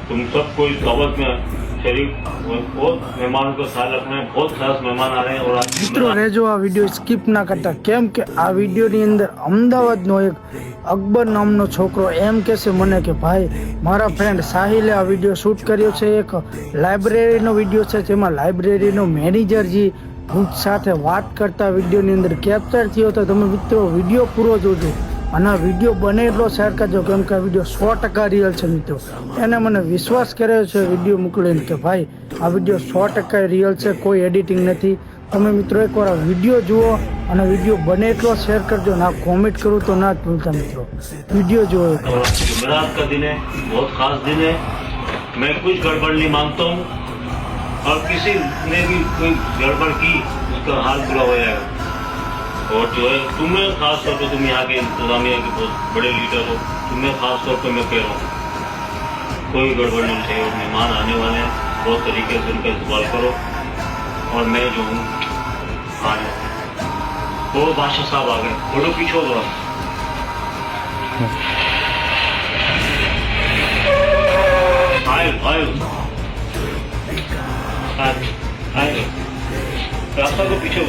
तुम सब कोई दावत में शरीफ बहुत मेहमानों का ख्याल रखना है। बहुत खास मेहमान आ रहे हैं और आज મિત્રો રહેજો આ વિડીયો સ્કીપ ના કરતા, કેમ કે આ વિડીયોની અંદર અમદાવાદનો એક અકબર નામનો છોકરો એમ કહેશે મને કે ભાઈ મારા ફ્રેન્ડ સાહિલે આ વિડીયો શૂટ કર્યો છે, એક લાઇબ્રેરીનો વિડીયો છે જેમાં લાઇબ્રેરીનો મેનેજર જે ભૂત સાથે વાત કરતા વિડીયોની અંદર કેપ્ચર થયો. તો તમે મિત્રો વિડીયો પૂરો જોજો અને આ વિડીયો બને એટલો શેર કરજો, કેમ કે આ વિડીયો 100% રિયલ છે મિત્રો. એને મને વિશ્વાસ કર્યો છે વિડીયો મોકલીને કે ભાઈ આ વિડીયો 100% રિયલ છે, કોઈ એડિટિંગ નથી. તમે મિત્રો એકવાર આ વિડીયો જુઓ અને વિડીયો બને એટલો શેર કરજો. ના કોમેન્ટ કરું તો ના જ ભૂલતા મિત્રો, વિડીયો જુઓ. जुमेरात का दिन है, बहुत खास दिन है। मैं कुछ गड़बड़ नहीं मांगता हूँ और किसी ने भी कोई गड़बड़ की उसका हाल बुरा हो जाएगा। और जो है तुम्हें खास तौर पर, तुम यहाँ के इंतजामिया के बहुत बड़े लीडर हो, तुम्हें खास तौर पर मैं कह रहा हूँ कोई गड़बड़ नहीं चाहिए। और मेहमान आने वाले हैं, बहुत तरीके से उनका इस्तेमाल करो और मैं जो हूँ आने वो बादशाह साहब आ गए, फोटो पीछे थोड़ा। आए रास्ता को पीछे